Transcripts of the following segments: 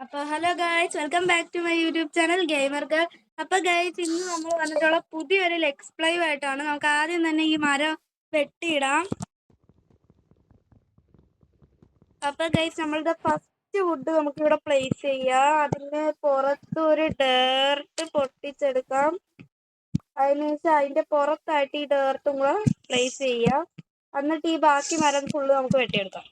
അപ്പോൾ hello guys, welcome back to my YouTube channel gamer girl. അപ്പോൾ guys, ഇന്ന് നമ്മൾ വന്നിട്ടുള്ള പുതിയൊരു എക്സ്പ്ലൈവ് ആയിട്ടാണ്. നമുക്ക് ആദ്യം തന്നെ ഈ മരം വെട്ടിയിടാം. അപ്പോൾ ഗൈസ്, നമ്മളുടെ ഫസ്റ്റ് വുഡ് നമുക്കിവിടെ പ്ലേസ് ചെയ്യാം. അതിന് പുറത്ത് ഒരു ഡേർട്ട് പൊട്ടിച്ചെടുക്കാം. അതിനുശേഷം അതിൻ്റെ പുറത്തായിട്ട് ഈ ഡേർട്ടും കൂടെ പ്ലേസ് ചെയ്യാം. എന്നിട്ട് ഈ ബാക്കി മരം ഫുള്ള് നമുക്ക് വെട്ടിയെടുക്കാം.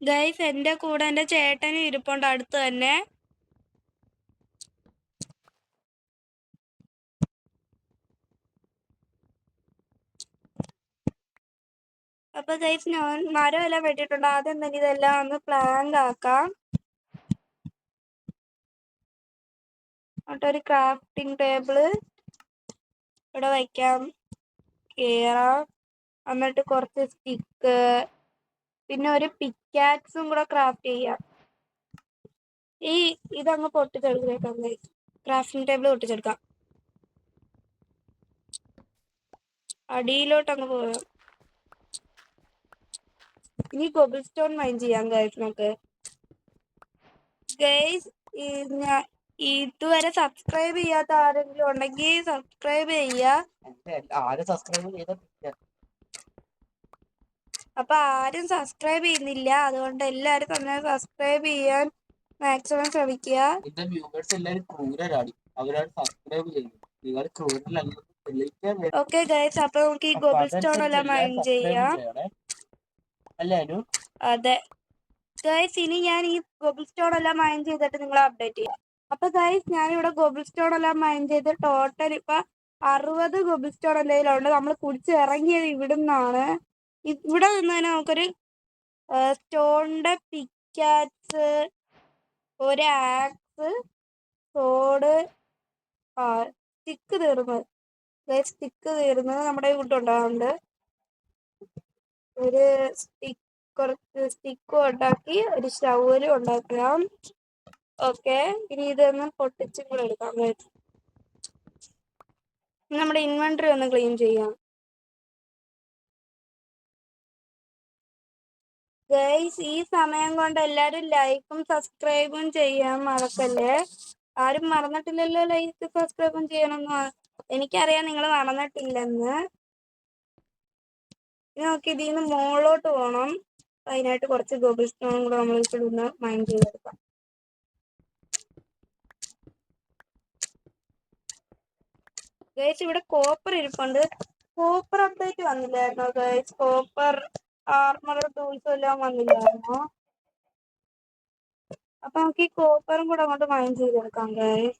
ഗൈസ്, എൻ്റെ കൂടെ എൻ്റെ ചേട്ടനും ഇരിപ്പുണ്ട് അടുത്ത് തന്നെ. അപ്പൊ ഗൈസ്, ഞാൻ മരം എല്ലാം വെട്ടിയിട്ടുണ്ട്. ആദ്യം തന്നെ ഇതെല്ലാം ഒന്ന് പ്ലാങ്ക് ആക്കാം. എന്നിട്ടൊരു ക്രാഫ്റ്റിംഗ് ടേബിള് ഇവിടെ വയ്ക്കാം, കേറാം. എന്നിട്ട് കുറച്ച് സ്റ്റിക്ക്, പിന്നെ ഒരു പിക്കാക്സും കൂടെ ക്രാഫ്റ്റ് ചെയ്യാം. ഇതങ്ങ് പൊട്ടിച്ചെടുക്കാം ഗൈസ്. ക്രാഫ്റ്റിംഗ് ടേബിൾ പൊട്ടിച്ചെടുക്കാം. അടിയിലോട്ട് അങ്ങ് പോകാം. ഇനി കോബിൾ സ്റ്റോൺ മൈൻ ചെയ്യാം ഗൈസ്. നമുക്ക് ഗൈസ്, ഇതുവരെ സബ്സ്ക്രൈബ് ചെയ്യാത്ത ആരെങ്കിലും ഉണ്ടെങ്കിൽ സബ്സ്ക്രൈബ് ചെയ്യുക. അപ്പൊ ആരും സബ്സ്ക്രൈബ് ചെയ്യുന്നില്ല, അതുകൊണ്ട് എല്ലാരും തന്നെ സബ്സ്ക്രൈബ് ചെയ്യാൻ മാക്സിമം ശ്രമിക്കുക. ഓക്കെ ഗൈസ്, അപ്പൊ നമുക്ക് ഈ കോബിൾ സ്റ്റോൺ എല്ലാം മൈൻ ചെയ്യാം. അതെ ഗൈസ്, ഇനി ഞാൻ ഈ കോബിൾ സ്റ്റോൺ എല്ലാം മൈൻ ചെയ്തിട്ട് നിങ്ങളെ അപ്ഡേറ്റ് ചെയ്യാം. അപ്പൊ ഗൈസ്, ഞാനിവിടെ കോബിൾ സ്റ്റോൺ എല്ലാം മൈൻ ചെയ്ത് ടോട്ടൽ ഇപ്പൊ 60 കോബിൾ സ്റ്റോൺ എന്തെങ്കിലും ഉണ്ട്. നമ്മൾ കുടിച്ചിറങ്ങിയത് ഇവിടുന്നാണ്. ഇവിടെ നിന്ന് തന്നെ നമുക്കൊരു സ്റ്റോണിന്റെ പിക്കാക്സ്, ഒരു ആക്സ്, സോഡ്, സ്റ്റിക്ക് തീർന്നത്. സ്റ്റിക്ക് തീർന്നത് നമ്മുടെ വീട്ടുണ്ടാകുന്നുണ്ട്. ഒരു കുറച്ച് സ്റ്റിക്കും ഉണ്ടാക്കി ഒരു ഷവലും ഉണ്ടാക്കാം. ഓക്കെ, ഇനി ഇതൊന്ന് പൊട്ടിച്ചും കൂടെ എടുക്കാം. നമ്മുടെ ഇൻവെന്ററി ഒന്ന് ക്ലീൻ ചെയ്യാം. ഗൈസ്, ഈ സമയം കൊണ്ട് എല്ലാരും ലൈക്കും സബ്സ്ക്രൈബും ചെയ്യാൻ മറക്കല്ലേ. ആരും മറന്നിട്ടില്ലല്ലോ ലൈക്ക് സബ്സ്ക്രൈബും ചെയ്യണമെന്ന്. എനിക്കറിയാം നിങ്ങൾ മറന്നിട്ടില്ലെന്ന്. ഇനി നമുക്ക് ഇതിൽ നിന്ന് മുകളിലോട്ട് പോകണം. അതിനായിട്ട് കുറച്ച് കോബിൾ സ്റ്റോൺ കൂടെ നമ്മൾ ഇവിടുന്ന് മൈൻ ചെയ്തെടുക്കാം. ഗൈസ്, ഇവിടെ കോപ്പർ ഇരിപ്പുണ്ട്. കോപ്പർ അപ്ഡേറ്റ് വന്നില്ലായിരുന്നോ ഗൈസ്? കോപ്പർ ആർമർ ടൂൾസും എല്ലാം വന്നില്ലായിരുന്നോ? അപ്പൊ നമുക്ക് ഈ കോപ്പറും കൂടെ അങ്ങോട്ട് മൈൻ ചെയ്തെടുക്കാം ഗൈസ്.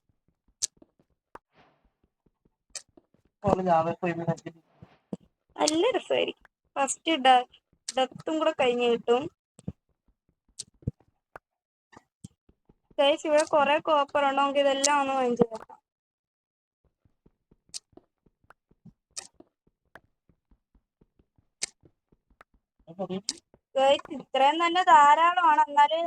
നല്ല രസമായിരിക്കും. ഫസ്റ്റ് ഡെത്തും കൂടെ കഴിഞ്ഞ് കിട്ടും ഗൈസ്. ഇവിടെ കുറെ കോപ്പർ ഉണ്ടോ, നമുക്ക് ഇതെല്ലാം ഒന്ന് മൈൻ ചെയ്തെടുക്കാം. ഗൈസ്, ഇത്രയും തന്നെ ധാരാളമാണ്. എന്നാലും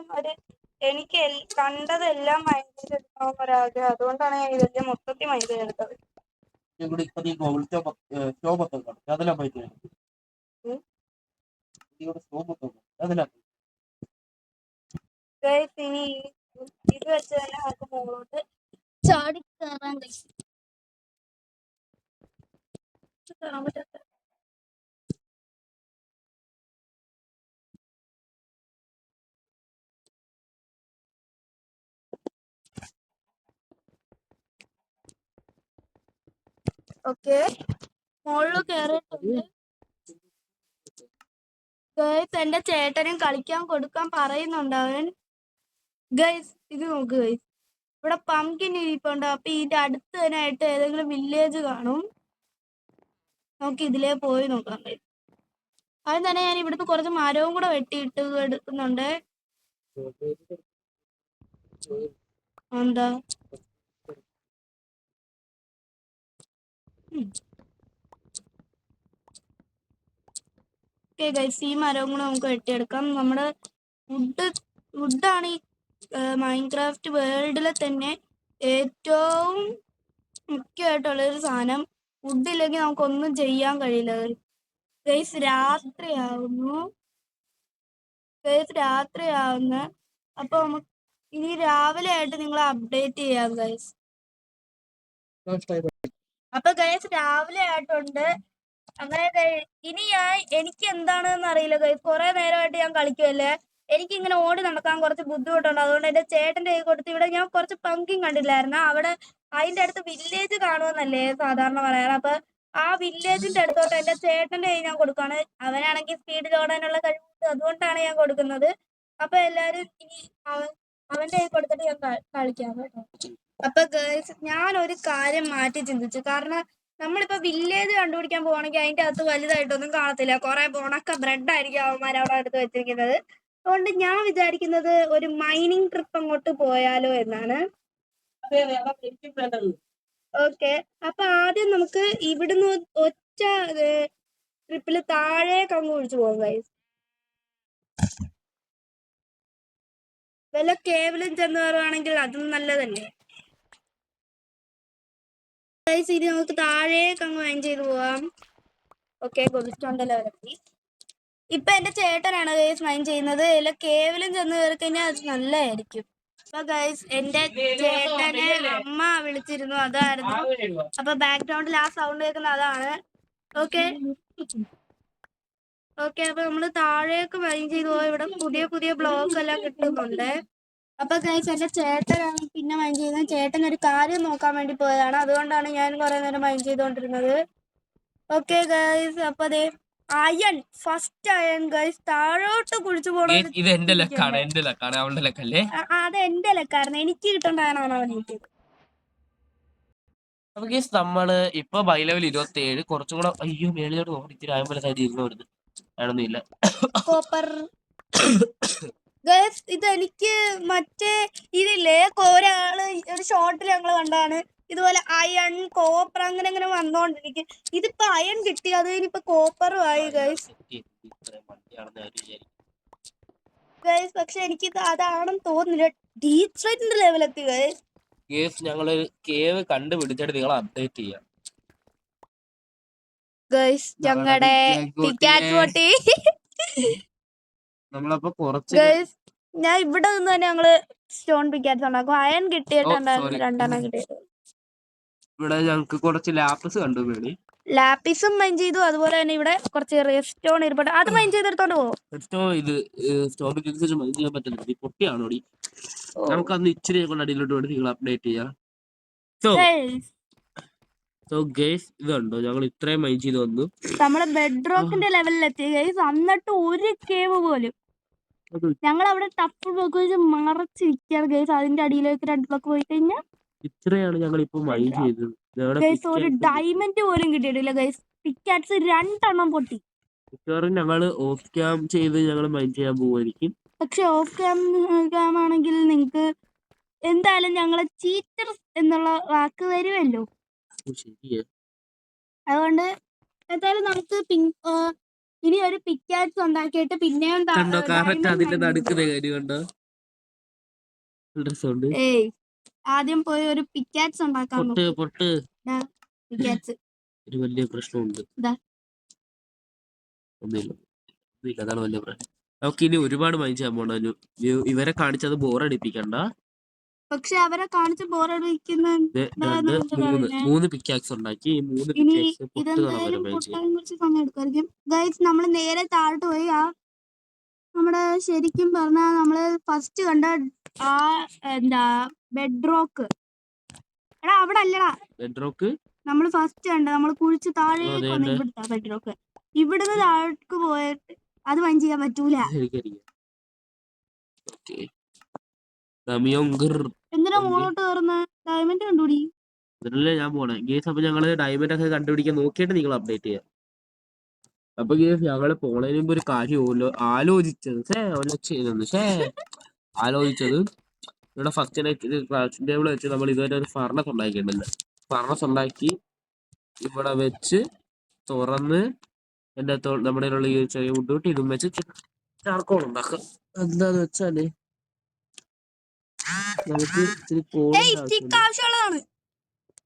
എനിക്ക് കണ്ടതെല്ലാം മൈൻ ചെയ്തെടുക്കണം ഒരാഗ്രഹം. അതുകൊണ്ടാണ് ഞാൻ ഇതെല്ലാം മൊത്തത്തിൽ മൈൻ ചെയ്തെടുത്തത്. ഗൈസ്, ഇനി ഇത് വെച്ച് തന്നെ നമുക്ക് മുകളിലോട്ട് ചാടി കയറാൻ കയറാൻ പറ്റാത്ത. ഓക്കെ, മുകളിൽ കയറിയിട്ടുണ്ട് ഗൈസ്. എന്റെ ചേട്ടനും കളിക്കാൻ കൊടുക്കാൻ പറയുന്നുണ്ട് അവൻ. ഗൈസ്, ഇത് നോക്ക് ഗൈസ്, ഇവിടെ പംകിൻ ഇരിപ്പുണ്ട്. അപ്പൊ ഇതിന്റെ അടുത്ത് തന്നെ ആയിട്ട് ഏതെങ്കിലും വില്ലേജ് കാണും. നമുക്ക് ഇതിലേ പോയി നോക്കാം ഗൈസ്. അതും തന്നെ ഞാൻ ഇവിടുത്തെ കുറച്ച് മരവും കൂടെ വെട്ടിയിട്ട് എടുക്കുന്നുണ്ട്. എന്താ ഓക്കെ ഗൈസ്, ഈ മരവും കൂടെ നമുക്ക് വെട്ടിയെടുക്കാം. നമ്മുടെ വുഡാണ് ഈ മൈൻക്രാഫ്റ്റ് വേൾഡിലെ തന്നെ ഏറ്റവും മുഖ്യമായിട്ടുള്ളൊരു സാധനം, ഫുഡില്ലെങ്കിൽ നമുക്കൊന്നും ചെയ്യാൻ കഴിയില്ല ഗൈസ്. രാത്രിയാവുന്നു അപ്പൊ നമുക്ക് ഇനി രാവിലെ ആയിട്ട് നിങ്ങളെ അപ്ഡേറ്റ് ചെയ്യാം ഗൈസ്. അപ്പൊ ഗൈസ് രാവിലെ ആയിട്ടുണ്ട്. അങ്ങനെ ഇനി എനിക്ക് എന്താണെന്ന് അറിയില്ല ഗൈസ്. കുറെ നേരമായിട്ട് ഞാൻ കളിക്കുമല്ലേ, എനിക്കിങ്ങനെ ഓടി നടക്കാൻ കുറച്ച് ബുദ്ധിമുട്ടുണ്ട്. അതുകൊണ്ട് എന്റെ ചേട്ടന്റെ കൈ കൊടുത്ത് ഇവിടെ ഞാൻ കുറച്ച് പങ്കിങ് കണ്ടില്ലായിരുന്നു. അവിടെ അതിന്റെ അടുത്ത് വില്ലേജ് കാണുമെന്നല്ലേ സാധാരണ പറയാറ്. അപ്പൊ ആ വില്ലേജിന്റെ അടുത്തോട്ട് എന്റെ ചേട്ടന്റെ കൈ ഞാൻ കൊടുക്കാണ്. അവനാണെങ്കിൽ സ്പീഡിൽ ഓടാനുള്ള കഴിവുണ്ട്, അതുകൊണ്ടാണ് ഞാൻ കൊടുക്കുന്നത്. അപ്പൊ എല്ലാരും ഇനി അവന്റെ കൈ കൊടുത്തിട്ട് ഞാൻ കളിക്കാം കേട്ടോ. അപ്പൊ ഗേൾസ്, ഞാൻ ഒരു കാര്യം മാറ്റി ചിന്തിച്ചു. കാരണം നമ്മളിപ്പോ വില്ലേജ് കണ്ടുപിടിക്കാൻ പോവാണെങ്കിൽ അതിന്റെ അകത്ത് വലുതായിട്ടൊന്നും കാണത്തില്ല. കുറെ ഉണക്ക ബ്രെഡ് ആയിരിക്കും അവന്മാർ അവിടെ എടുത്ത് വെച്ചിരിക്കുന്നത്. അതുകൊണ്ട് ഞാൻ വിചാരിക്കുന്നത് ഒരു മൈനിങ് ട്രിപ്പ് അങ്ങോട്ട് പോയാലോ എന്നാണ്. ഓക്കെ, അപ്പൊ ആദ്യം നമുക്ക് ഇവിടുന്ന് ഒറ്റ ട്രിപ്പില് താഴേക്ക് അങ്ങ് ഒഴിച്ചു പോകും ഗൈസ്. വല്ല കേവലും ചെന്ന് കയറുവാണെങ്കിൽ അതും നല്ലതല്ലേ ഗൈസ്. ഇനി നമുക്ക് താഴേക്ക് അങ്ങ് മൈൻ ചെയ്ത് പോവാം. ഓക്കെ, ഗോൾസ്റ്റോണിന്റെ ലെവലെത്തി. ഇപ്പൊ എന്റെ ചേട്ടനാണ് ഗൈസ് മൈൻ ചെയ്യുന്നത്. എല്ലാ കേവലും ചെന്ന് കയറി കഴിഞ്ഞാൽ അത് നല്ലതായിരിക്കും. അപ്പൊ ഗൈസ്, എന്റെ ചേട്ടനെ അമ്മ വിളിച്ചിരുന്നു, അതായിരുന്നു. അപ്പൊ ബാക്ക്ഗ്രൗണ്ടിൽ ആ സൗണ്ട് കേൾക്കുന്ന അതാണ്. ഓക്കെ, അപ്പൊ നമ്മള് താഴേക്ക് മൈൻ ചെയ്ത് പോയി. ഇവിടെ പുതിയ പുതിയ ബ്ലോക്ക് എല്ലാം കിട്ടുന്നുണ്ട്. അപ്പൊ ഗൈസ്, എന്റെ ചേട്ടനാണ് പിന്നെ മൈൻ ചെയ്യുന്നത്. ചേട്ടൻ ഒരു കാര്യം നോക്കാൻ വേണ്ടി പോയതാണ്, അതുകൊണ്ടാണ് ഞാൻ കുറെ നേരം മൈൻ ചെയ്തോണ്ടിരുന്നത്. ഓക്കെ ഗൈസ്, അപ്പൊ അതെ അയൺ, ഫസ്റ്റ് അയൺ ഗൈസ്. താഴോട്ട് കുഴിച്ചു പോകണം. ഇത് എന്റെ ലക്കാണ്, അവളുടെ ലക്കല്ലേ? അത് എന്റെ ലക്കായിരുന്നു, എനിക്ക് കിട്ടേണ്ടതാണ് അവൻ കിട്ടിയത്. അപ്പൊ ഗൈസ്, നമ്മള് ഇപ്പൊ ബൈ ലെവൽ 27. കുറച്ചും കൂടെ അയ്യോ മേളിലോട്ട് നോക്കി ഇത്തിരി ആയപ്പോൾ സൈഡ് ഇരുന്നോടുന്നു ആണൊന്നുമില്ല. കോപ്പർ ഗൈസ്, ഇത് എനിക്ക് മറ്റേ ഇതില്ലേ, ഒരാള് ഒരു ഷോർട്ടിൽ ഞങ്ങള് കണ്ടാണ് ഇതുപോലെ അയൺ കോപ്പർ അങ്ങനെ അങ്ങനെ വന്നോണ്ടിരിക്കും. ഇതിപ്പോ അയൺ കിട്ടി, അത് കഴിഞ്ഞിപ്പോ കോപ്പറും ആയി ഗൈസ്. പക്ഷെ എനിക്ക് ഇത് അതാണെന്ന് തോന്നുന്നില്ല. ഡീപ് സ്ട്രൈറ്റിന്റെ ലെവലെത്തി ഗൈസ്. ഞങ്ങള് കേവ് കണ്ടുപിടിച്ചിട്ട് നിങ്ങളെ അപ്ഡേറ്റ് ചെയ്യാം ഗൈസ്. ഞങ്ങളുടെ നമ്മളപ്പോ കുറച്ച് ഗൈസ്, ഞാൻ ഇവിടെ നിന്ന് തന്നെ ഞങ്ങള് സ്റ്റോൺ പിക്കാറ്റ്സ് ഉണ്ടാക്കും. അയൺ കിട്ടിയിട്ടുണ്ടായിരുന്നു, 2 കിട്ടിയത്. ഇവിടെ ഞങ്ങക്ക് കുറച്ച് ലാപ്പിസ് കണ്ടു വേണി. ലാപ്പിസും മൈൻ ചെയ്തു. അതുപോലെ തന്നെ ഇവിടെ കുറച്ച് റെസ്റ്റോൺ ഇരിപ്പുണ്ട്, അത് മൈൻ ചെയ്തെടുത്തോണ്ട് പോകും. ഇത് സ്റ്റോൺ പിക്കാറ്റ്സ് മൈൻ ചെയ്യാൻ പറ്റുന്നില്ല, പൊട്ടിയാണോടി. നമുക്ക് അന്ന് ഇച്ചിരി കൊണ്ട് അടിയിലോട്ട് വേണ്ടി നിങ്ങൾ അപ്ഡേറ്റ് ചെയ്യാം. സോ ഗൈസ്, ഇതുണ്ടോ ഞങ്ങൾ ഇത്രയും മൈൻ ചെയ്ത് വന്നു. നമ്മള് ബെഡ് റോക്കിന്റെ ലെവലിലെത്തി ഗൈസ്. എന്നിട്ട് ഒരു കേവ് പോലും ഞങ്ങൾ അവിടെ ടഫ് ബ്ലോക്ക് വെച്ച് മറച്ചിരിക്കുകയാണ് ഗൈസ്. അതിന്റെ അടിയിലേക്ക് 2 ബ്ലോക്ക് പോയി കഴിഞ്ഞാൽ ഇത്രയാണ് ഞങ്ങൾ ഇപ്പൊ മൈൻ ചെയ്തത് ഗൈസ്. ഒരു ഡയമണ്ട് പോലും കിട്ടിയിട്ടില്ല ഗൈസ്. പിക്കാറ്റ്സ് 2 പൊട്ടി. ഞങ്ങള് ഓഫ് ക്യാം ചെയ്ത് ഞങ്ങൾ മൈൻ ചെയ്യാൻ പോവായിരിക്കും. പക്ഷെ ഓഫ് ക്യാം ആണെങ്കിൽ നിങ്ങക്ക് എന്തായാലും ഞങ്ങളെ ചീറ്റർ എന്നുള്ള വാക്ക് വരുമല്ലോ. അതുകൊണ്ട് എന്തായാലും നമുക്ക് ഇനി ഒരു പിക്കാറ്റ്സ് ഉണ്ടാക്കിയിട്ട് പിന്നെയും ആദ്യം പോയി ഒരു പിക്കാറ്റ്സ് ഉണ്ടാക്കാൻ പിക്കാറ്റ്സ്. ഒരു വലിയ പ്രശ്നമുണ്ട്, ഒന്നുമില്ല, അതാണ് വലിയ പ്രശ്നം. നമുക്ക് ഇനി ഒരുപാട് മൈൻ ചെയ്യാൻ പോണ. ഇവരെ കാണിച്ചത് ബോറടിപ്പിക്കണ്ട. പക്ഷെ അവരെ കാണിച്ച് ബോറടിക്കുന്ന 3 പിക്കാക്സ് ഉണ്ടാക്കി. ഈ 3 പിക്കാക്സ് കുറച്ച് സമയം എടുക്കുമായിരിക്കും ഗൈസ്. നമ്മള് നേരെ താഴോട്ട് പോയി നമ്മുടെ ശരിക്കും പറഞ്ഞാൽ നമ്മള് ഫസ്റ്റ് കണ്ട ആ എന്താ ബെഡ് റോക്ക്, എടാ അവിടെ അല്ലടാ ബെഡ് റോക്ക്. നമ്മള് ഫസ്റ്റ് കണ്ട നമ്മള് കുഴിച്ച് താഴേക്ക് വന്ന് ഇവിടുത്തെ ബെഡ് റോക്ക്. ഇവിടുന്ന് താഴേക്ക് പോയിട്ട് അത് മൈൻ ചെയ്യാൻ പറ്റൂല. എന്തിനാ മുകളോട്ട് കയറുന്ന? ഡയമണ്ട് കണ്ടുപിടി. ഇതിലല്ലേ ഞാൻ പോണേ ഗേസ്. അപ്പൊ ഞങ്ങള് ഡയമണ്ട് ഒക്കെ കണ്ടുപിടിക്കാൻ നോക്കിയിട്ട് നിങ്ങൾ അപ്ഡേറ്റ് ചെയ്യാം. അപ്പൊ ഗേസ്, ഞങ്ങള് പോണതിന് മുമ്പ് ഒരു കാര്യം ആലോചിച്ചത് ഇവിടെ ഫസ്റ്റ് നൈറ്റ് ക്രാഫ്റ്റിംഗ് ടേബിൾ വെച്ച് നമ്മൾ ഇതുവരെ ഒരു ഫർണസ് ഉണ്ടാക്കിയിട്ടില്ല. ഫർണസ് ഉണ്ടാക്കി ഇവിടെ വെച്ച് തുറന്ന് എന്റെ നമ്മുടെ ഈ ചെറിയ വുഡ് ഇതും വെച്ച് ചാർക്കോൾ ഉണ്ടാക്കുക. എന്താന്ന് വെച്ചാല് നമുക്ക് ഇച്ചിരി കോളിന്റെ സ്റ്റിക്ക് ആവശ്യമുണ്ട്. ആവശ്യമുള്ളതാണ്.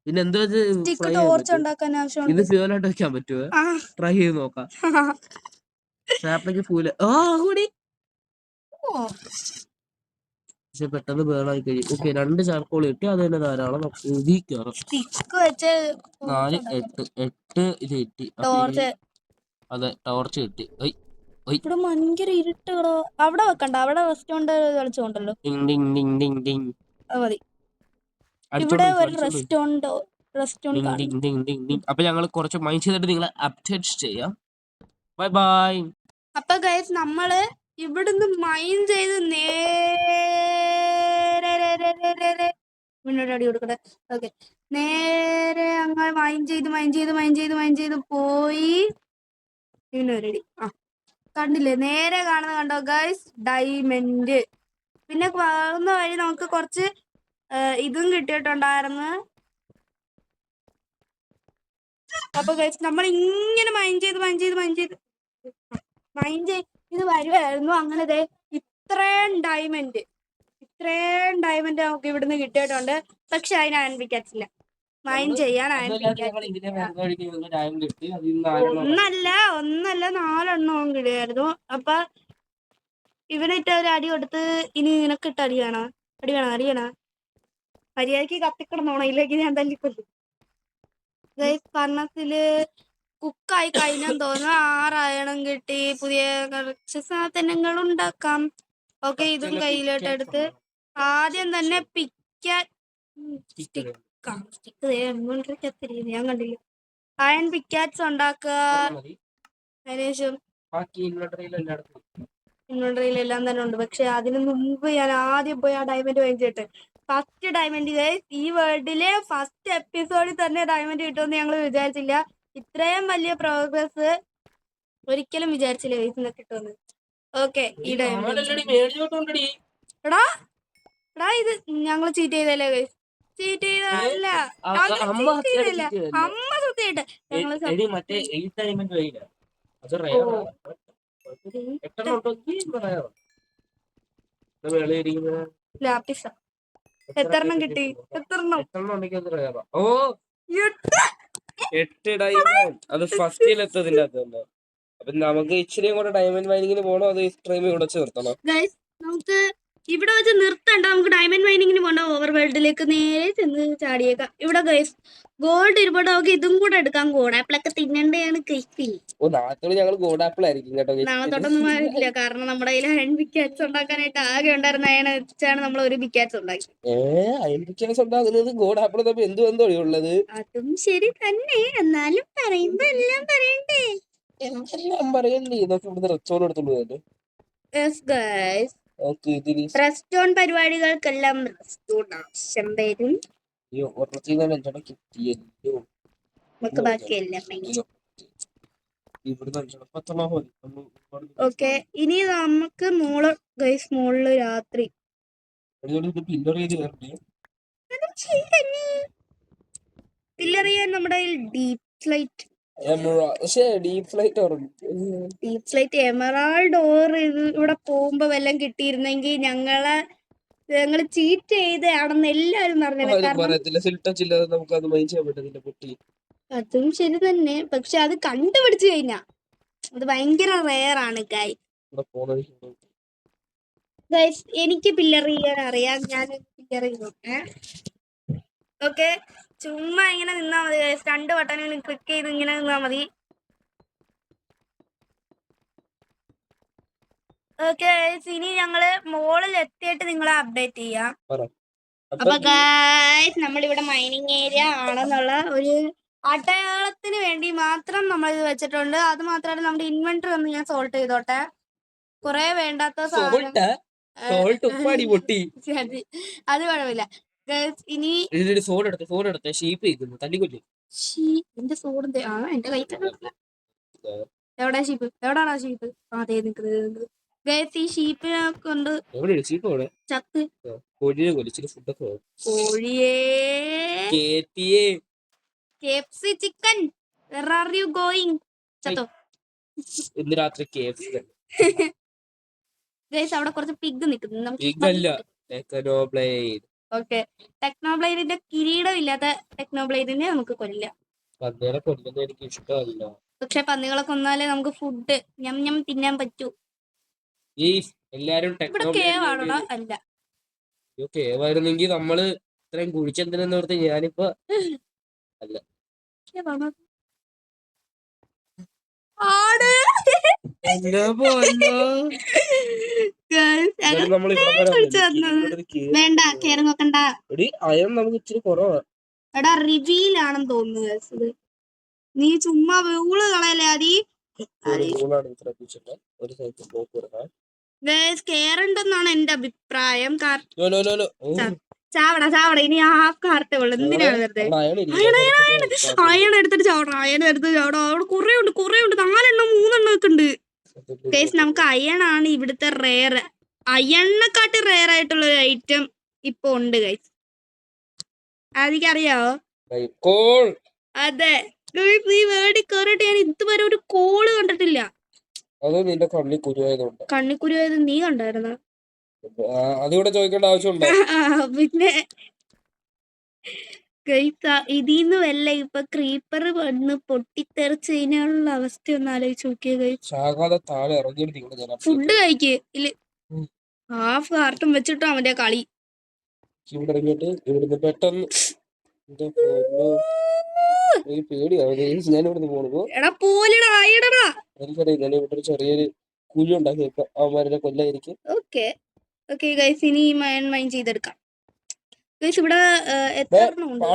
പിന്നെ എന്തോ സ്റ്റിക്ക് ഫ്രൈ ചെയ്യാൻ ടോർച്ച് പറ്റും. ഉണ്ടാക്കാൻ ഇത് ആവശ്യമുണ്ട്. ഫ്യൂലായിട്ട് വെക്കാൻ പറ്റുമോ? ആ ട്രൈ ചെയ്ത് നോക്കാം. സാപ്ലിക്ക് ഫ്യൂല് കൂടി പക്ഷെ പെട്ടെന്ന് ബേണായി കഴിയും. ഓക്കെ, 2 ചാർക്കോൾ കിട്ടി. അത് തന്നെ ധാരാളം. ഇതിൽ കയറാം. സ്റ്റിക്ക് വെച്ച് 4, 8 ഇത് കിട്ടി. ടോർച്ച്. അതെ, ടോർച്ച് കിട്ടി. ഇവിടെ ഭയങ്കര ഇരുട്ടുകളോ. അവിടെ വെക്കണ്ട, അവിടെ റെസ്റ്റോറന്റ് കളിച്ചോണ്ടല്ലോ. അത് മതി. ഇവിടെ ഒരു റെസ്റ്റോറന്റ് അപ്പൊ ഞങ്ങൾ കുറച്ച് മൈൻഡ് ചെയ്തിട്ട് നിങ്ങളെ അപ്ഡേറ്റ് ചെയ്യാം. Bye bye. അപ്പൊ ഗൈസ് നമ്മള് ഇവിടുന്ന് മൈൻ ചെയ്ത് നേരെ മുന്നോട്ട് അടി കൊടുക്കട്ടെ. ഓക്കെ, നേരെ അങ്ങനെ മൈൻ ചെയ്ത് പോയി ഇന്നൊരടി. കണ്ടില്ലേ, നേരെ കാണുന്ന കണ്ടോ ഗൈസ്, ഡയമണ്ട്. പിന്നെ പോകുന്ന വഴി നമുക്ക് കുറച്ച് ഇതും കിട്ടിയിട്ടുണ്ടായിരുന്നു. അപ്പൊ ഗൈസ് നമ്മൾ ഇങ്ങനെ മൈൻ ചെയ്ത് വരുമായിരുന്നു. അങ്ങനെ ഇത്രയും ഡയമണ്ട് നമുക്ക് ഇവിടുന്ന് കിട്ടിയിട്ടുണ്ട്. പക്ഷെ അതിന് അയൺ പിക്കാക്സില്ല. മൈൻ ചെയ്യാൻ അയൺ ഒന്നല്ല 4 എണ്ണവും കിട്ടിയായിരുന്നു. അപ്പൊ ഇവനിട്ട് ഒരു അടി കൊടുത്ത്, ഇനി നിനക്കിട്ട് അടി വേണോ? മര്യാദക്ക് കത്തിക്കിടന്നോണം, ഇല്ലെങ്കിൽ ഞാൻ തല്ലിക്കൊല്ലും. സ്വർണത്തില് കുക്കായി കഴിഞ്ഞെന്ന് തോന്നുന്നു. 6 അയണം കിട്ടി. പുതിയ കുറച്ച് സാധനങ്ങൾ ഉണ്ടാക്കാം. ഓക്കെ, ഇതും കയ്യിലോട്ട് എടുത്ത് ആദ്യം തന്നെ ഞാൻ കണ്ടില്ല. അയൺ പിക്കാറ്റ്സ് ഉണ്ടാക്കുക. അതിനുശേഷം ഇൻവെന്ററിയിലെല്ലാം തന്നെ ഉണ്ട്. പക്ഷെ അതിന് മുമ്പ് ഞാൻ ആദ്യം പോയി ആ ഡയമണ്ട് വാങ്ങിച്ചിട്ട് ഫസ്റ്റ് ഡയമണ്ട്. ഈ വേൾഡിലെ ഫസ്റ്റ് എപ്പിസോഡിൽ തന്നെ ഡയമണ്ട് കിട്ടുമെന്ന് ഞങ്ങൾ വിചാരിച്ചില്ല. ഇത്രയും വലിയ പ്രോഗ്രസ് ഒരിക്കലും വിചാരിച്ചില്ല ഇതിന്ന് കിട്ടുമെന്ന്. ഓക്കെ, ഈ ഡയമണ്ട് എടാ ഇത് ഞങ്ങൾ ചീറ്റ് ചെയ്തല്ലേ ഗൈസ്? ചീറ്റ് ചെയ്തല്ല, അമ്മ സത്യമായിട്ട് ഞങ്ങള് ലാപ്പിസ. എത്രണ്ണം കിട്ടി? 8 ഡയമണ്ട്. അത് ഫസ്റ്റിലെത്തതിന്റെ അകത്ത്. അപ്പൊ നമുക്ക് ഇച്ചിരി കൂടെ ഡയമണ്ട് മൈനിങ്ങിന് പോകണോ, അത് ഇത്രയും ഉടച്ച് നിർത്തണം? നമുക്ക് ഇവിടെ വെച്ച് നിർത്തണ്ട, നമുക്ക് ഡയമണ്ട് മൈനിങ്ങിന് പോകണ്ട. ഓവർ വേൾഡിലേക്ക് നേരെ ചെന്ന് ചാടിയേക്കാം. ഇവിടെ ഗൈസ് ഗോൾഡ് ഇരുപത്. നമുക്ക് ഇതും കൂടെ എടുക്കാം. ഗോൾഡ് ആപ്പിളൊക്കെ തിന്നണ്ടയാണ് കൈപ്പി. നാളത്തോടെ ഞങ്ങൾ ഗോൾഡ് ആപ്പിൾ ആയിരിക്കും കേട്ടോ. നാളെ തൊട്ടൊന്നും ആയിട്ടില്ല, കാരണം നമ്മുടെ കയ്യിൽ അയൺ പിക്കാറ്റ്സ് ഉണ്ടാക്കാനായിട്ട് ആകെ ഉണ്ടായിരുന്ന അയൺ വെച്ചാണ് നമ്മൾ ഒരു പിക്കാറ്റ്സ് ഉണ്ടാക്കി. അയൺ പിക്കാറ്റ്സ് ഉണ്ടാകുന്നത് ഗോൾഡ് ആപ്പിൾ തമ്മിൽ എന്ത് ബന്ധമാണ് ഉള്ളത്? അതും ശരി തന്നെ, എന്നാലും പറയുമ്പോ എല്ലാം പറയണ്ടേ. എല്ലാം പറയണ്ടേ. ഇതൊക്കെ ഇവിടുന്ന് റെസ്റ്റോറന്റ് എടുത്തോണ്ട് പോയത്. റെസ്റ്റോറന്റ് പരിപാടികൾക്കെല്ലാം റെസ്റ്റോറന്റ് ആവശ്യം വരും. നമുക്ക് ബാക്കിയെല്ലാം ഓക്കെ. ഇനി നമുക്ക് മോള് രാത്രി പില്ലറിയാൻ നമ്മുടെ ഡീപ് ഫ്ലൈറ്റ് എമറാൾഡ് ഓർ ഇത് ഇവിടെ പോകുമ്പോ വല്ലതും കിട്ടിയിരുന്നെങ്കിൽ ഞങ്ങള് ചീറ്റ് ചെയ്താണെന്ന് എല്ലാരും പറഞ്ഞത്. അതും ശരി തന്നെ, പക്ഷെ അത് കണ്ടുപിടിച്ചു കഴിഞ്ഞാ അത് ഭയങ്കര റെയർ ആണ് ഗൈസ്. എനിക്ക് പില്ലർ ചെയ്യാൻ അറിയാം, ഞാൻ പില്ലർ ചെയ്തോട്ടെ. ഓക്കെ, ചുമ്മാ ഇങ്ങനെ നിന്നാ മതി ഗൈസ്. 2 ബട്ടണിൽ ക്ലിക്ക് ചെയ്ത് ഇങ്ങനെ നിന്നാ മതി. ഓക്കെ, ഇനി ഞങ്ങള് മോളിൽ എത്തിയിട്ട് നിങ്ങളെ അപ്ഡേറ്റ് ചെയ്യാം. അപ്പൊ ഗൈസ് നമ്മളിവിടെ മൈനിങ് ഏരിയ ആണെന്നുള്ള ഒരു അടയാളത്തിന് വേണ്ടി മാത്രം നമ്മൾ ഇത് വെച്ചിട്ടുണ്ട്. അത് മാത്രമല്ല നമ്മുടെ ഇൻവെന്ററി ഒന്ന് ഞാൻ സോൾട്ട് ചെയ്തോട്ടെ. കുറെ വേണ്ടാത്ത സാധനം അത് കുഴപ്പമില്ല. ഇനി എന്റെ സോഡ് എന്റെ കൈ എവിടാ ഷീപ്പ്? എവിടാണോ ഷീപ്പ്? അതേ നിൽക്കുന്നത്. ഈ ഷീപ്പിനെ കൊണ്ട് ചത്ത് KFC chicken where are you going? ചത്തോ ഇന്ന് രാത്രി KFC ഗൈസ് അവിടെ കുറച്ച് പിഗ് നിൽക്കുന്നു. ടെക്നോബ്ലേഡ്. ഓക്കെ, ടെക്നോബ്ലേഡിന്റെ കിരീടം ഇല്ലാത്ത ടെക്നോബ്ലേഡിനെ നമുക്ക് കൊല്ലാം. പന്നികളെ കൊല്ലുന്നത് എനിക്ക് ഇഷ്ടമല്ല. പക്ഷെ പന്നികളെ കൊന്നാലേ നമുക്ക് ഫുഡ് ഞം തിന്നാൻ പറ്റൂ. ഈ എല്ലാരും ഇവിടെ കേവാണോടാ? അല്ല, കേവായിരുന്നെങ്കിൽ നമ്മള് ഇത്രയും കുഴിച്ചെന്തിനെന്ന് ഓർത്ത് ഞാനിപ്പോ അല്ല. കേവാണോ? ആട്. വേണ്ട, കേറി നോക്കണ്ട. അയം നമുക്ക് ഇച്ചിരി കുറവാ. എടാ റിവീലാണെന്ന് തോന്നുന്നു. നീ ചുമ്മാ ഊള് കളയല്ലേ അതി. കേറണ്ടെന്നാണ് എന്റെ അഭിപ്രായം. ചാവട ഇനി ഹാഫ് കാർട്ടേ ഉള്ളു. എന്തിനാണ് വെറുതെ അയൺ എടുത്തിട്ട് ചാവണം. അവിടെ കുറെ ഉണ്ട് 4 3 ഒക്കെ ഉണ്ട്. ഗൈസ്, നമുക്ക് അയൺ ആണ് ഇവിടുത്തെ റെയർ. അയണിനെക്കാട്ടി റെയർ ആയിട്ടുള്ള ഒരു ഐറ്റം ഇപ്പൊ ഉണ്ട് ഗൈസ്. അതെനിക്കറിയാവോ? അതെ ഗൈസ്, ഈ വേർഡിൽ കേറിയിട്ട് ഞാൻ ഇതുവരെ ഒരു കോള് കണ്ടിട്ടില്ല. കണ്ണിക്കുരുവായത് നീ കണ്ടായിരുന്നോ? ചോദിക്കേണ്ട ആവശ്യമുണ്ടോ? പിന്നെ ഇതിന്ന് വല്ല ഇപ്പൊ ക്രീപ്പർ വന്ന് പൊട്ടിത്തെറിച്ച് കഴിഞ്ഞാലുള്ള അവസ്ഥ ഒന്ന് ആലോചിച്ച് നോക്കിയ ഗൈസ്. ഫുഡ് കഴിക്ക്. ഇല്ല, ഹാഫ് കാർട്ടും വെച്ചിട്ടോ അവന്റെ കളി. എടാ പോലെടാ, ആയിടടാ. ചെറിയൊരു കുഴി ഉണ്ടാക്കി അവന്മാരെ കൊല്ലായിരിക്കും. ഓക്കെ ഗൈസ്, ഇനി മൈൻ ചെയ്തെടുക്കാം ഗൈസ്. ഇവിടെ എത്ര ഉണ്ട്?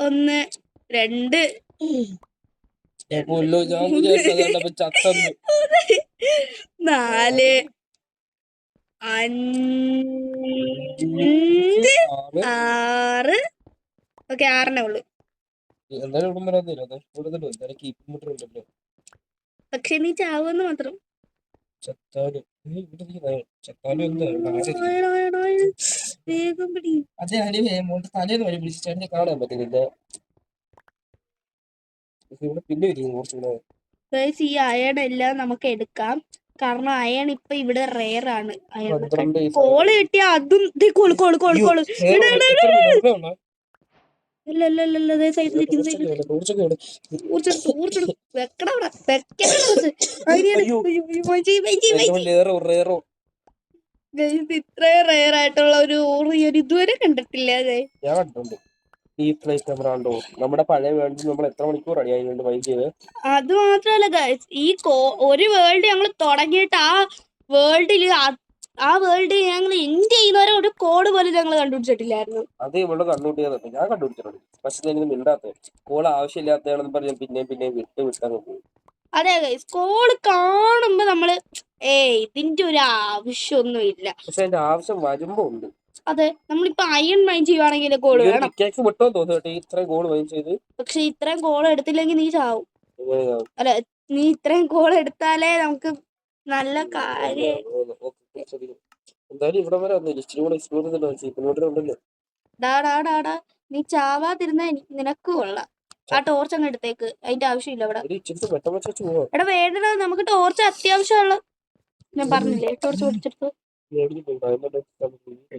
ഒന്ന്, രണ്ട്, 4, 5, 6. ഓക്കെ, 6 ഉള്ളു. പക്ഷെ നീ ചാവുമെന്ന് മാത്രം. വേഗം പിടി. കാണാൻ പറ്റുന്നില്ല. ഈ അയൺ എല്ലാം നമുക്ക് എടുക്കാം. കാരണം അയൺ ഇപ്പൊ ഇവിടെ റെയർ ആണ്. കോള് കിട്ടിയ അതും കോള്. ഇത്രയും റെയർ ആയിട്ടുള്ള ഒരു ഇതുവരെ കണ്ടിട്ടില്ല. നമ്മുടെ പഴയ വേൾഡിൽ നമ്മൾ എത്ര മണിക്കൂർ അടിയായി ചെയ്ത്. അത് മാത്രല്ല ഗൈസ്, ഈ ഒരു വേൾഡ് ഞങ്ങൾ തുടങ്ങിയിട്ട് ആ വേൾഡ് ഞങ്ങൾ എൻഡ് ചെയ്യുന്നവരെ ഒരു കോഡ് പോലും ഞങ്ങൾ കണ്ടുപിടിച്ചിട്ടില്ലായിരുന്നു. അത് ഇവിടെ കണ്ടുപിടിക്കാതെ ഞാൻ കണ്ടുപിടിച്ചിട്ടുണ്ട്. പക്ഷെ മിണ്ടാത്ത കോൾ ആവശ്യമില്ലാത്തതാണെന്ന് പറഞ്ഞ് പിന്നെ വിട്ടങ്ങ് പോകും. അതെ ഗൈസ്, കോള് കാണുമ്പോ നമ്മള് ഇതിന്റെ ഒരു ആവശ്യമൊന്നും ഇല്ല. പക്ഷെ അതിന്റെ ആവശ്യം വരുമ്പോ ഉണ്ട്. അതെ, നമ്മളിപ്പോ അയൺ മൈൻ ചെയ്യുവാണെങ്കിൽ ഗോൾ വേണം. പക്ഷെ ഇത്രയും ഗോൾ എടുത്തില്ലെങ്കിൽ നീ ചാവും. അല്ല, നീ ഇത്രയും ഗോൾ എടുത്താലേ നമുക്ക് നല്ല കാര്യം. നീ ചാവാതിരുന്ന നിനക്ക് കൊള്ളാം. ആ ടോർച്ച് അങ്ങ് എടുത്തേക്ക്, അതിന്റെ ആവശ്യമില്ല ഇവിടെ. എടാ വേണ്ട, നമുക്ക് ടോർച്ച് അത്യാവശ്യമുള്ള. ഞാൻ പറഞ്ഞില്ലേ ടോർച്ച് പൊട്ടിച്ചെടുത്തു.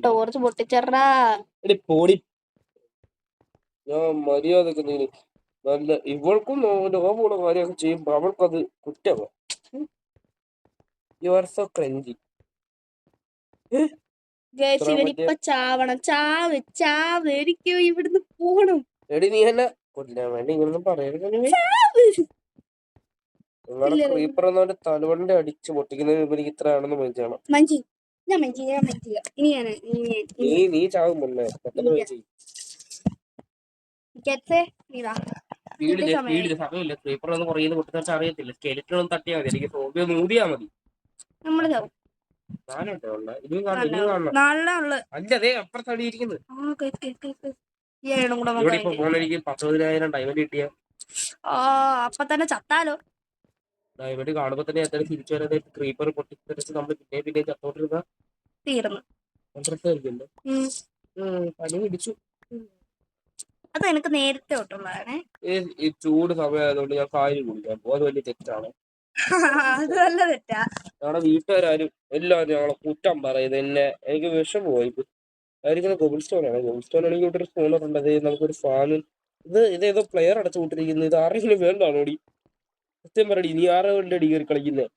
ടോർച്ച് പൊട്ടിച്ചെറാ. മര്യാദക്ക് നല്ല ഇവൾക്കും ലോകമുള്ള കാര്യമൊക്കെ ചെയ്യുമ്പോ അവൾക്കത് കുറ്റമാണ്. You are so crunchy. ഇവരിപ്പൊ ചാവണം. ചാവ് എനിക്ക് ഇവിടുന്ന് പോണം. എടി നീ എന്നെ കൊല്ലാൻ വേണ്ടി ഇങ്ങനൊന്നും പറയരുത്. തലവണ്ടി അടിച്ച് പൊട്ടിക്കുന്നതിന് എനിക്ക് ഇത്ര ആണെന്ന് മനസ്സിലാണം. നീ ചാവും മുന്നേ. സമയമില്ല. ക്രീപ്പർ ഒന്ന് കുറയുന്ന പൊട്ടിത്തെറിച്ച് അറിയത്തില്ല. സ്കെലിറ്റൺ തട്ടിയാൽ മതി. എനിക്ക് സോബിയോ മൂടിയാ മതി. നമ്മള് ചാവും. അല്ലേ അപ്പുറത്തടിയിരിക്കുന്നത്. എനിക്ക് 10,000 ഡയമണ്ട് കിട്ടിയ അപ്പൊ തന്നെ ചത്താലോ. ഡയമണ്ട് കാണുമ്പോ തന്നെ എന്തായാലും തിരിച്ചു വരാതെ ക്രീപ്പർ പൊട്ടിത്തെറിച്ച് നമ്മൾ പിന്നെ ചത്തോട്ടിരുന്ന തീർന്നു. പനി പിടിച്ചു. അത് എനിക്ക് നേരത്തെ തൊട്ടുള്ളതാണേ. ഈ ചൂട് സമയമായതുകൊണ്ട് ഞാൻ കാര്യം കുടിക്കാൻ പോകും. അത് വലിയ തെറ്റാണ്. അത് നല്ല തെറ്റാ. ഞങ്ങളുടെ വീട്ടുകാരും എല്ലാവരും ഞങ്ങളെ കുറ്റം പറയുന്നത് എന്നെ. എനിക്ക് വിഷമമായി. ആയിരിക്കുന്ന ഗോബിൾ സ്റ്റോൺ ആണ്. ഗോബിൾ സ്റ്റോൺ ആണെങ്കിൽ ഇവിടെ ഒരു സ്പോണർ ഉണ്ട്. അത് നമുക്കൊരു ഫാമിൽ ഇതേതോ പ്ലെയർ അടച്ചു വിട്ടിരിക്കുന്നത്. ഇത് ആരെങ്കിലും വേണ്ടാണോടി? സത്യം പറയടി, നീ ആരെ വേണ്ടി കയറി കളിക്കുന്നത്?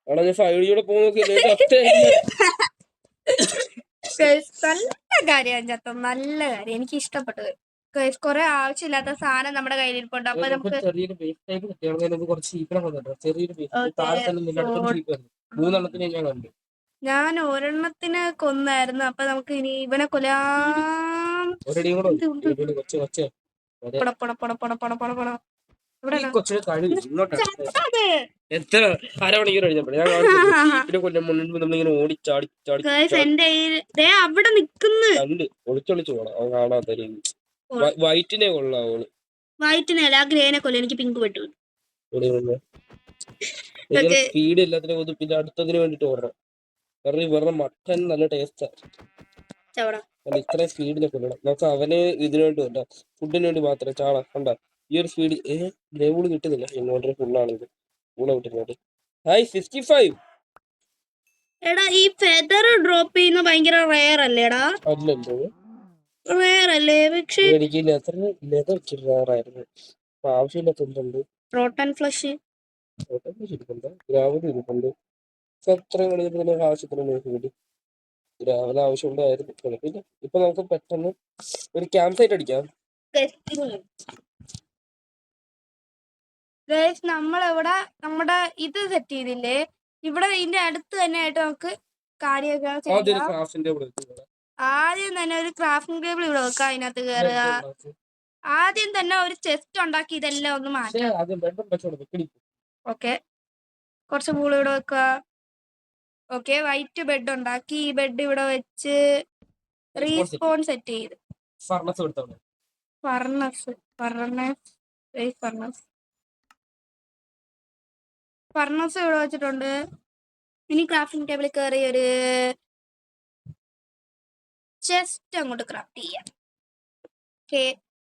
അവിടെ ഞാൻ ഫൈഡിലൂടെ പോകുന്ന നല്ല കാര്യം ചത്തോ, നല്ല കാര്യം. എനിക്ക് ഇഷ്ടപ്പെട്ടത്. കുറെ ആവശ്യമില്ലാത്ത സാധനം നമ്മുടെ കയ്യിലിരിപ്പുണ്ട്. അപ്പൊ നമുക്ക് ചെറിയൊരു ബേസ് ടൈപ്പ് കിട്ടിയാൽ കുറച്ച് ചീക്കണം വന്നിട്ടുണ്ട്. ചെറിയൊരു ബേസ് താഴെ തന്നെ നിന്നിടത്തും ചീപ്പ് വരുന്നു. 3 എണ്ണത്തിനെ ഞാൻ കണ്ടു. ഞാൻ ഒരെണ്ണത്തിനെ കൊന്നായിരുന്നു. അപ്പൊ നമുക്ക് ഇനി ഇവനെ കൊല്ലാം. എത്ര അരമണിക്കൂർ കഴിഞ്ഞപ്പോൾ ഞാൻ നമ്മളിങ്ങനെ ഓടിച്ചാടി അവിടെ നിക്കുന്നു. കണ്ട് ഒളിച്ചൊളിച്ചു പോണം. അവൻ കാണാത്ത രീതി. വൈറ്റിനെ കൊള്ളാം. അവള് വൈറ്റിനല്ല, ഗ്രേനെ കൊല്ലം. എനിക്ക് പിങ്ക് പറ്റൂ. സ്പീഡ് എല്ലാത്തിനും കൊതു. പിന്നെ അടുത്തതിന് വേണ്ടിട്ട് ഓടണം. കാരണം ഇവരുടെ മട്ടൻ നല്ല ടേസ്റ്റാ. ഇത്രയും സ്പീഡിനെ കൊല്ലണം. നമുക്ക് അവന് ഇതിനു വേണ്ടി വേണ്ട, ഫുഡിന് വേണ്ടി മാത്രമേ. ചാള കണ്ട ഈ ഒരു സ്പീഡ്. ലെവല് കിട്ടുന്നില്ല. ഇങ്ങോട്ട് ഫുള്ളാണിത്. കൂടെ വിട്ടിരുന്നോട്ട്. ഹായ് 65. എടാ, ഈ ഫെദർ ഡ്രോപ്പ് ചെയ്യുന്ന ഭയങ്കര റെയർ അല്ലേടാ? അല്ലല്ലോ, റെയർ അല്ലേ? പക്ഷേ എനിക്ക് ലെതർ ഇച്ചിരി റയറായിരുന്നു. അപ്പൊ ആവശ്യമില്ലാത്തതുണ്ട്. റോട്ടൻ ഫ്ലഷ് ഇരിപ്പുണ്ട്, ഗ്രാവൽ ഇരിപ്പുണ്ട്. അത്രയും കളിക്കുന്ന ആവശ്യത്തിന് നോക്കി ഗ്രാവൽ ആവശ്യമുണ്ടായിരുന്നു. കുഴപ്പമില്ല. ഇപ്പൊ നമുക്ക് പെട്ടെന്ന് ഒരു ക്യാമ്പ് സൈറ്റ് അടിക്കാം. നമ്മളിവിടെ നമ്മുടെ ഇത് സെറ്റ് ചെയ്തില്ലേ? ഇവിടെ ഇതിന്റെ അടുത്ത് തന്നെ ആയിട്ട് നമുക്ക് കാര്യമൊക്കെ ആദ്യം തന്നെ ഒരു ക്രാഫ്റ്റിംഗ് ടേബിൾ ഇവിടെ വെക്കാം. അതിനകത്ത് കയറുക. ആദ്യം തന്നെ ഒരു ചെസ്റ്റ് ഉണ്ടാക്കി ഇതെല്ലാം ഒന്ന് മാറ്റാം. ഓക്കെ, കുറച്ച് പൂൾ ഇവിടെ വെക്കുക. ഓക്കെ, വൈറ്റ് ബെഡ് ഉണ്ടാക്കി. ഈ ബെഡ് ഇവിടെ വെച്ച് റീസ്പോൺ സെറ്റ് ചെയ്ത് ഫർണസ് ഇവിടെ വെച്ചിട്ടുണ്ട്. ഇനി ക്രാഫ്റ്റിംഗ് ടേബിളിൽ കയറി ഒരു ചെസ്റ്റ് അങ്ങോട്ട് ക്രാഫ്റ്റ് ചെയ്യാം. ഓക്കെ,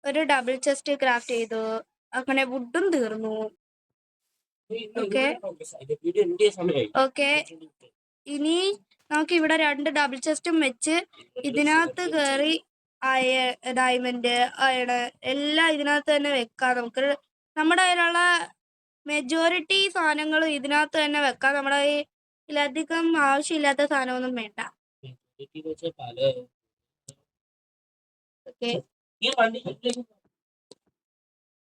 ഒരു ഡബിൾ ചെസ്റ്റ് ക്രാഫ്റ്റ് ചെയ്തു. അങ്ങനെ വുഡും തീർന്നു. ഓക്കെ, ഇനി നമുക്ക് ഇവിടെ 2 ഡബിൾ ചെസ്റ്റും വെച്ച് ഇതിനകത്ത് കയറി ഡയമണ്ട്, അയണ് എല്ലാം ഇതിനകത്ത് തന്നെ വെക്കാം. നമുക്ക് നമ്മുടെ കയ്യിലുള്ള മെജോറിറ്റി സാധനങ്ങൾ ഇതിനകത്ത് തന്നെ വെക്കാം. നമ്മുടെ ഇതിലധികം ആവശ്യമില്ലാത്ത സാധനമൊന്നും വേണ്ട. ഓക്കെ,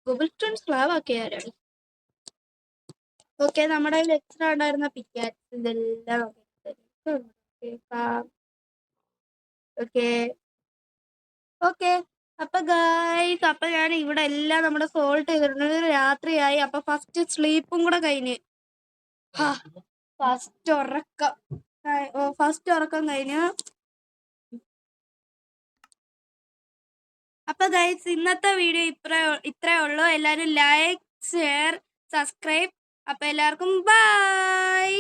ഗൂഗിൾ സ്റ്റോൺ സ്ലാബ് ആക്കിയാരാണ്. ഓക്കെ, നമ്മുടെ കയ്യിൽ എക്സ്ട്രാ ഉണ്ടായിരുന്ന പിക്കാക്സ് ഇതെല്ലാം ഓക്കെ. അപ്പൊ ഗൈസ്, അപ്പൊ ഞാൻ ഇവിടെ എല്ലാം നമ്മുടെ സോൾട്ട് ചെയ്തിട്ടുണ്ട്. രാത്രിയായി. അപ്പൊ ഫസ്റ്റ് സ്ലീപ്പും കൂടെ കഴിഞ്ഞ് ഫസ്റ്റ് ഉറക്കം കഴിഞ്ഞു. അപ്പൊ ഗൈസ്, ഇന്നത്തെ വീഡിയോ ഇത്രേ ഉള്ളൂ. എല്ലാരും ലൈക്ക്, ഷെയർ, സബ്സ്ക്രൈബ്. അപ്പൊ എല്ലാവർക്കും ബൈ.